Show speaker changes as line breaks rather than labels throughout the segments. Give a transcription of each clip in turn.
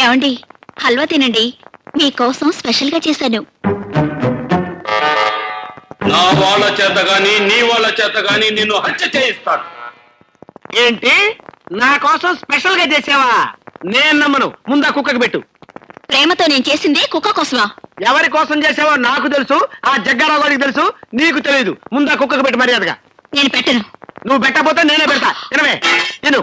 ఏమండి, హల్వా తినండి, మీకోసం స్పెషల్ గా చేశాను.
నా వాళ్ళ చేత గాని నీ వాళ్ళ చేత గాని నిన్ను హత్య చేయిస్తాను.
ఏంటి, నా కోసం స్పెషల్ గా చేసావా? నేను నమ్మను. ముందా కుక్కకి పెట్టు.
ప్రేమతో నేను చేసింది కుక్క కోసమా?
ఎవరి కోసం చేసావో నాకు తెలుసు, ఆ జగ్గారావు గారికి తెలుసు, నీకు తెలియదు. ముందా కుక్కకి పెట్టు మర్యాదగా.
నేను పెట్టను.
నువ్వు పెట్టకపోతే నేనే పెడతా. తినవే, తిను.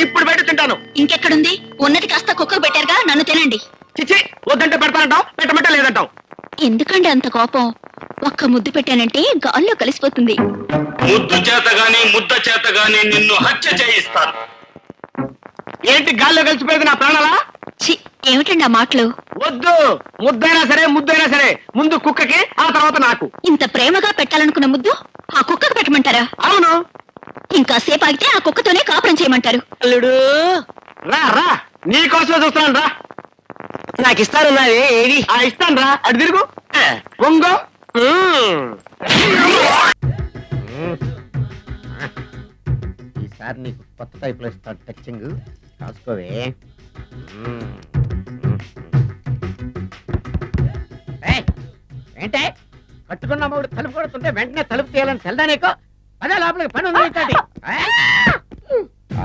ఇప్పుడు పెట్టు, తింటాను.
ఇంకెక్కడుంది? ఉన్నది కాస్త కుక్కకు పెట్టారుగా, నన్ను తినండి.
చిచ్చి, వద్దంటే పెడతానంటావు, పెట్టమంటే లేదంటావు.
ఎందుకండి అంత కోపం? ఒక్క ముద్దు పెట్టానంటే గాల్లో కలిసిపోతుంది.
ముద్దు చేత గాని ముద్ద చేత గాని నిన్ను హత్య చేయిస్తాను.
ఏంటి గాల్లో కలిసిపోయేది నా ప్రాణాలా?
ఛీ, ఏమిటండి ఆ మాటలు?
వద్దు, ముద్దైనా సరే ముద్దైనా సరే ముందు కుక్కకి, ఆ తర్వాత నాకు.
ఇంత ప్రేమగా పెట్టాలనుకున్న ముద్దు ఆ కుక్కకు పెట్టమంటారా?
అవును.
ఇంకా సేపు ఆగితే ఆ కుక్కతోనే కాపురం చేయమంటారు.
అల్లుడు రా రా, నీ కోసమే చూస్తున్నాను రా. నాకు ఇస్తాను ఏది? ఇస్తాను రా, అటు తిరుగు. పొంగో.
ఈసారి నీకు కొత్త టైప్ లో ఇస్తాను. టచింగ్ రాసుకోవే. ఏంటే కట్టుకున్న మూడు తలుపు కొడుతుంటే వెంటనే తలుపు తీయాలని తెల్దా నీకు? అదే లోపలికి పని ఉంది.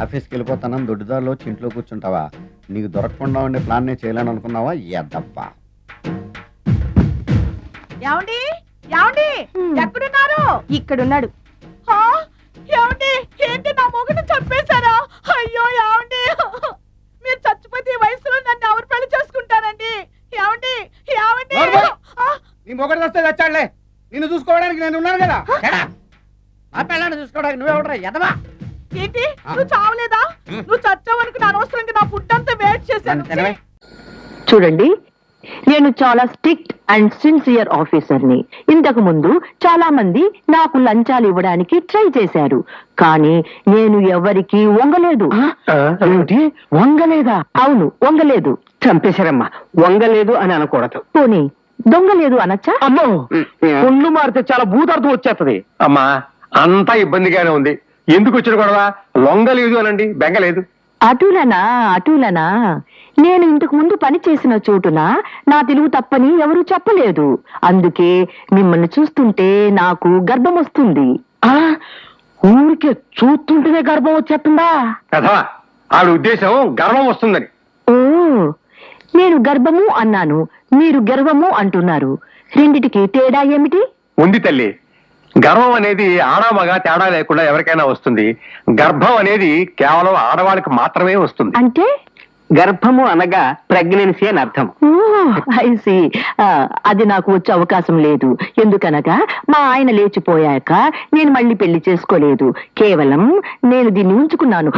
ఆఫీస్కి వెళ్ళిపోతానని దొడ్డిదారిలో ఇంట్లో కూర్చుంటావా? నీకు దొరకకుండా ఉండే ప్లాన్ నేను చేయాలని అనుకున్నావా? ఎద్దప్పా.
ఏమండి ఏమండి ఎక్కడున్నారు? ఇక్కడున్నాడు. ఏమండి, ఏంటి నా మొగుడు చంపేశారా? అయ్యో ఏమండి, మీరు చచ్చిపోతే ఈ వయసులో నన్ను ఎవరు పెళ్లి చేసుకుంటారండి? ఏమండి ఏమండి.
నీ మొగడు వస్తే వచ్చాడులే, నిన్ను చూసుకోవడానికి నేను ఉన్నాను కదా. ఆ పిల్లని చూసుకోవడానికి నువ్వెవడరా ఎదవా?
ఏంటి, నువ్వు చావలేదా? నువ్వు చచ్చావనుకుని అనవసరంగా నా ఫుడ్ అంతా వేస్ట్ చేశాను.
చూడండి, నేను చాలా స్ట్రిక్ట్ అండ్ సిన్సియర్ ఆఫీసర్ని. ఇంతకు ముందు చాలా మంది నాకు లంచాలు ఇవ్వడానికి ట్రై చేశారు, కానీ నేను ఎవరికి వంగలేదు.
ఏమిటి, వంగలేదా?
అవును, వంగలేదు.
చంపేశారమ్మా. వంగలేదు అని అనకూడదు.
పోనీ దొంగలేదు అనొచ్చా?
అమ్మో, ఒళ్ళు మారితే చాలా భూతార్థం వచ్చేస్తది. అమ్మా, అంతా ఇబ్బందిగానే ఉంది. ఎందుకు వచ్చిన గొడవ? లొంగలేదు అనండి, బెంగలేదు.
అటులనా నేను ఇంతకు ముందు పని చేసిన చోటున నా తెలుగు తప్పని ఎవరూ చెప్పలేదు. అందుకే మిమ్మల్ని చూస్తుంటే నాకు గర్భం వస్తుంది.
ఊరికే చూస్తుంటేనే గర్భం వచ్చేస్తుందా? కథవా, ఆవిడ ఉద్దేశం గర్వం వస్తుందని.
ఓ, నేను గర్భము అన్నాను, మీరు గర్వము అంటున్నారు. రెండిటికి తేడా ఏమిటి?
ఉంది తల్లి. గర్వం అనేది ఆడమగ తేడా లేకుండా ఎవరికైనా వస్తుంది. గర్భం అనేది కేవలం ఆడవాళ్ళకి మాత్రమే వస్తుంది.
అంటే
గర్భము అనగా ప్రెగ్నెన్సీ అని అర్థం.
I see. అది నాకు వచ్చే అవకాశం లేదు. ఎందుకనగా మా ఆయన లేచిపోయాక నేను మళ్ళీ పెళ్లి చేసుకోలేదు. కేవలం నేను దీన్ని ఉంచుకున్నాను.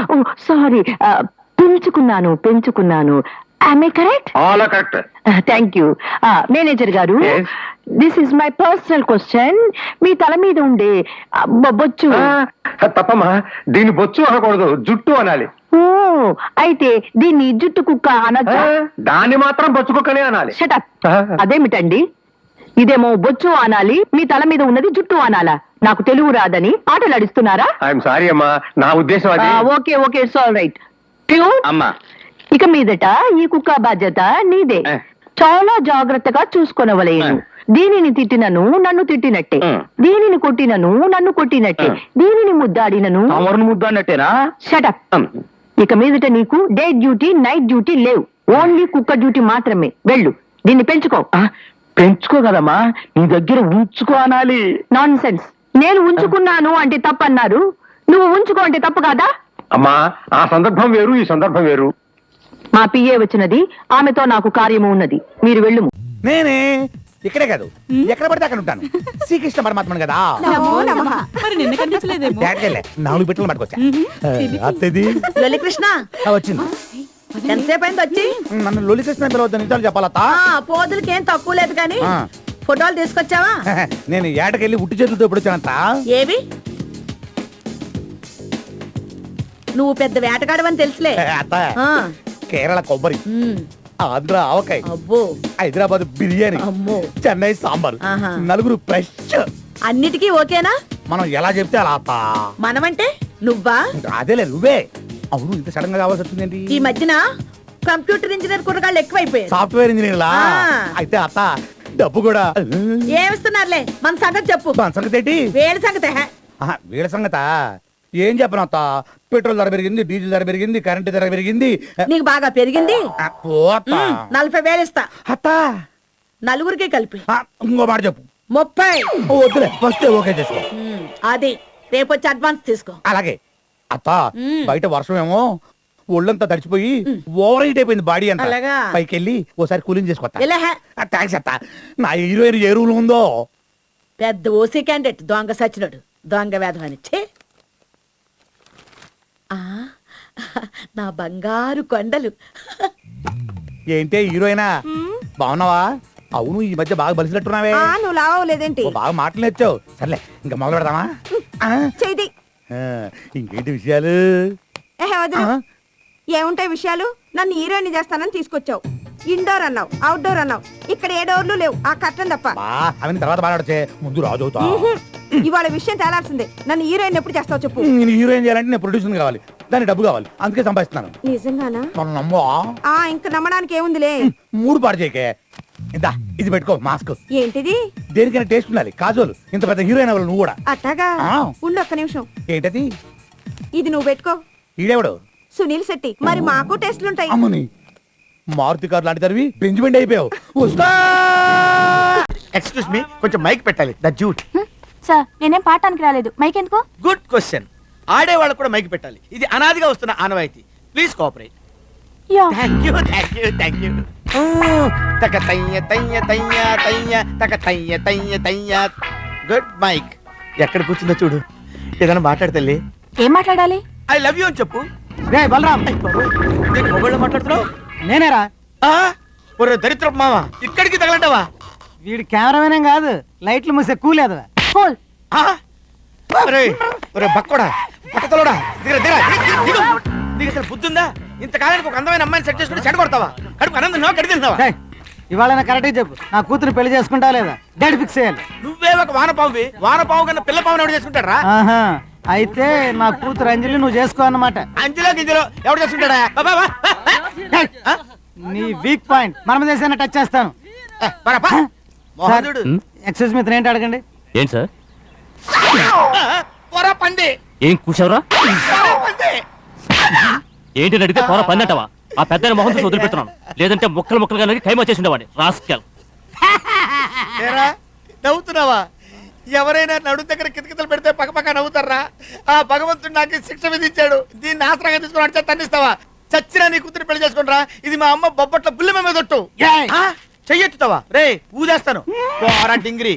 సారీ, పెంచుకున్నాను. Am I correct?
All correct.
Thank you. Manager గారు, this is my personal question. మీ తల మీద ఉండే బొచ్చు.
తప్పమ్మా, దీన్ని బొచ్చు అనకూడదు, జుట్టు అనాలి.
ఓ, అయితే దీన్ని జుట్టు కుక్క అనొచ్చా?
దాన్ని మాత్రం బొచ్చు కుక్కనే అనాలి.
షటప్. అదేమిటండి, ఇదేమో బొచ్చు అనాలి, మీ తల మీద ఉన్నది జుట్టు అనాలా? నాకు తెలుగు రాదని ఆటలాడిస్తున్నారా?
ఐఎమ్ సారీ అమ్మా, నా ఉద్దేశం అది.
Okay, it's all right.
అమ్మా,
ఇక మీదట ఈ కుక్క బాధ్యత నీదే. చాలా జాగ్రత్తగా చూసుకొనవలేను. దీనిని తిట్టినను నన్ను తిట్టినట్టే, దీనిని కొట్టినను నన్ను కొట్టినట్టే, దీనిని ముద్దాడినను
ముద్దాడినట్టేనా?
షటప్. ఇక మీదట నీకు డే డ్యూటీ, నైట్ డ్యూటీ లేవు. ఓన్లీ కుక్క డ్యూటీ మాత్రమే. వెళ్ళు, దీన్ని పెంచుకో.
పెంచుకో కదమ్మా, నీ దగ్గర ఉంచుకో అనాలి.
Non sense. నేను ఉంచుకున్నాను అంటే తప్పన్నారు, నువ్వు ఉంచుకో అంటే తప్పు కాదా?
అమ్మా, ఆ సందర్భం వేరు, ఈ సందర్భం వేరు.
మా పిఏ వచ్చినది, ఆమెతో నాకు కార్యము ఉన్నది. మీరు వెళ్ళుము.
నేనే ఇక్కడే కాదు, ఎక్కడ పడితే అక్కడ ఉంటాను. శ్రీకృష్ణ పరమాత్మను కదా.
మరి నిన్న కనిపించలేదేమో.
4 బిట్టలు పట్టుకొచ్చా. అత్తది
కృష్ణ
వచ్చింది.
ఎంతసేపు అయింది వచ్చి?
నన్ను లొలికృష్ణ పిలవద్దు, నిజాలు చెప్పాలతా.
పోదులకేం తక్కువ లేదు కానీ ఫోటోలు తీసుకొచ్చావా?
నేను ఏటకెళ్ళి ఉట్టి చేతులతో ఎప్పుడు వచ్చానంత.
ఏవి? నువ్వు పెద్ద వేటగాడవని తెలుసులే.
అత్త, కేరళ కొబ్బరి, ఆంధ్ర ఆవకాయ,
అబ్బో,
హైదరాబాద్ బిర్యానీ,
అమ్మో,
చెన్నై సాంబార్,
ఆహా.
4 ఫ్రెష్.
అన్నిటికీ ఓకేనా?
మనం ఎలా చెప్తే అలా అత్త.
మనమంటే నువ్వా?
అదేలే నువ్వే. అవును ఇంత సడన్ గా కావాల్సి వచ్చిందేంటి?
ఈ మధ్యన కంప్యూటర్ ఇంజనీర్ కుర్రగాళ్ళు ఎక్కువైపోయారు.
సాఫ్ట్వేర్ ఇంజనీర్లా?
ఆ.
అయితే అత్త డబ్బు కూడా
ఏమిస్తున్నారులే, మన సంగతి చెప్పు.
మన సంగతి ఏంటి?
వేడి సంగతి హే.
వీళ్ళ సంగత ఏం చెప్పను అత్త. పెట్రోల్ ధర పెరిగింది, డీజిల్ ధర పెరిగింది, కరెంట్ ధర పెరిగింది.
నీకు బాగా పెరిగింది.
ఓ అత్త.
40,000 ఇస్తా,
అత్త
నలుగురికి కలిపి.
ఇంకో మాట చెప్పు.
30.
వద్దులే, ఫస్ట్ ఓకే చేసుకో.
అది రేపొచ్చి అడ్వాన్స్ తీసుకో.
అలాగే అత్త.
మ్మ్.
బయట వర్షం ఏమో ఒళ్ళంతా తడిచిపోయి ఓవర్ హీట్ అయిపోయింది బాడీ అంతా.
అలాగా?
పైకి వెళ్ళి ఓసారి కూలింగ్ చేసుకోవచ్చా?
ఇలా హే.
థ్యాంక్స్ అత్త. నా హీరోయిన్ ఏ రూల్ ఉందో.
పెద్ద ఓసీ క్యాండిడేట్ దొంగ సచ్చినోడు, దొంగ వేధమని. ఛే! ఆ, నా బంగారు కొండలు.
ఏంటే హీరోయినా, బాగున్నావా? అవును ఈ మధ్య బాగా బలిసినట్టున్నావే.
నువ్వు లావలేదేంటి?
ఓ, బాగా మాటలు నేర్చావు. సర్లే ఇంకా మొదలు పెడదామా?
చేయి.
ఇంకేంటి విషయాలు? ఆ?
ఏముంటాయి విషయాలు? నన్ను హీరోయిన్ చేస్తానని తీసుకొచ్చావు. ఇండోర్ అన్నావు, అవుట్డోర్ అన్నావు. ఇక్కడ ఏ డోర్లు లేవు, ఆ కట్టం తప్ప.
అవన్నీ తర్వాత మాట్లాడచ్చే, ముందు రాజు అవుతా.
ఇవాళ విషయం తేలాల్సిందే. నన్ను హీరోయిన్ ఎప్పుడు చేస్తావు చెప్పు.
నేను హీరోయిన్ చేయాలంటే నేను ప్రొడ్యూసర్ కావాలి, దానికి డబ్బు కావాలి, అందుకే సంపాదిస్తున్నాను.
నిజంగానా?
మనం నమ్మవా?
ఇంక నమ్మడానికి ఏముందిలే.
మూడు పాడు చేయకే. ఇందా ఇది పెట్టుకో, మాస్క్.
ఏంటిది?
దేనికైనా టేస్ట్ ఉండాలి. కాజోలు ఇంత పెద్ద హీరోయిన్ అవ్వాలి నువ్వు కూడా.
అట్టాగా?
ఆ.
ఉండు ఒక్క నిమిషం.
ఏంటది?
ఇది నువ్వు పెట్టుకో.
ఈడేవాడు?
సునీల్ శెట్టి. మరి మాకు టెస్ట్లుంటాయి.
అమ్మని మారుతి కార్ లాంటి తరివి బెంచ్మెంట్ అయిపోయావు. వస్తా.
ఎక్స్క్యూజ్ మీ, కొంచెం మైక్ పెట్టాలి. The jute.
సార్ నేనేం పాఠానికి రాలేదు, మైక్ ఎందుకు?
Good question. ఆడేవాళ్ళకు కూడా మైక్ పెట్టాలి. ఇది అనాదిగా వస్తున్న ఆనవాయితీ. Please cooperate. Thank you, thank you, thank you. తక తయ్య తయ్య తయ్య తయ్య తక తయ్య తయ్య తయ్య. Good mic. ఎక్కడ కూర్చుందో చూడు. ఏదైనా మాట్లాడతల్లి.
ఏం మాట్లాడాలి?
ఐ లవ్ యూ అని చెప్పు.
రే బలరాం,
నేను మొబైల్లో మాట్లాడుతున్నావు.
నేనేరా?
ఒరే దరిద్రపు మామ, ఇక్కడికి తగలంటావా?
వీడి కెమెరామెన్ కాదు, లైట్లు మూసే కూలేదు.
హోల్.
ఒరే బక్కోడా, పట్టతలోడా, దిగరా దిగరా, దిగు. నీకు అసలు బుద్ధి ఉందా? ఇంతకాలానికి ఒక అందమైన అమ్మాయిని సెట్ చేసుకుని చెడ కొడతావా? కడుపు అన్నం తిన్నావా, గడి తిన్నావా?
ఇవాళ కరెక్ట్ చెప్పు, నా కూతురు పెళ్లి చేసుకుంటా లేదా? డేట్ ఫిక్స్ చేయాలి.
నువ్వే ఒక వానపావువి. వానపావు కన్నా పిల్ల పావుని ఎవడు చేసుకుంటారా?
అయితే నా కూతురు అంజలి నువ్వు చేసుకో అన్నమాట.
అంజలో గింజలో ఎవడు చేసుకుంటాడా?
నీ వీక్ పాయింట్ మనం చేసిన టచ్ చేస్తాను. ఎక్స్క్యూజ్ మీ, ఏంటి అడగండి.
ఏంటి సార్?
పంది
ఏం కూర్చోవరా?
పంది
ఏంటి అడిగితే పోరా పని అంటావా? ఆ పెద్ద మొహం చూసి వదిలిపెడుతున్నాను, లేదంటే ముక్కలు ముక్కలుగా నరికి ఖైమా చేసి ఉండేవాడిని. రాస్కెల్.
నవ్వుతున్నావా? ఎవరైనా నడు దగ్గర కితకితలు పెడితే పక్కపక్క నవ్వుతారా? ఆ భగవంతుడు నాకు శిక్ష విధించాడు. దీన్ని ఆసరాగా తీసుకుని అడిచే తన్నిస్తావా? చచ్చినా నీ కూతురు పెళ్లి చేసుకుంటారా? ఇది మా అమ్మ బొబ్బట్ల బుల్లి మీద చెయ్యెత్తుతావా? రే ఊదేస్తాను. డింగిరి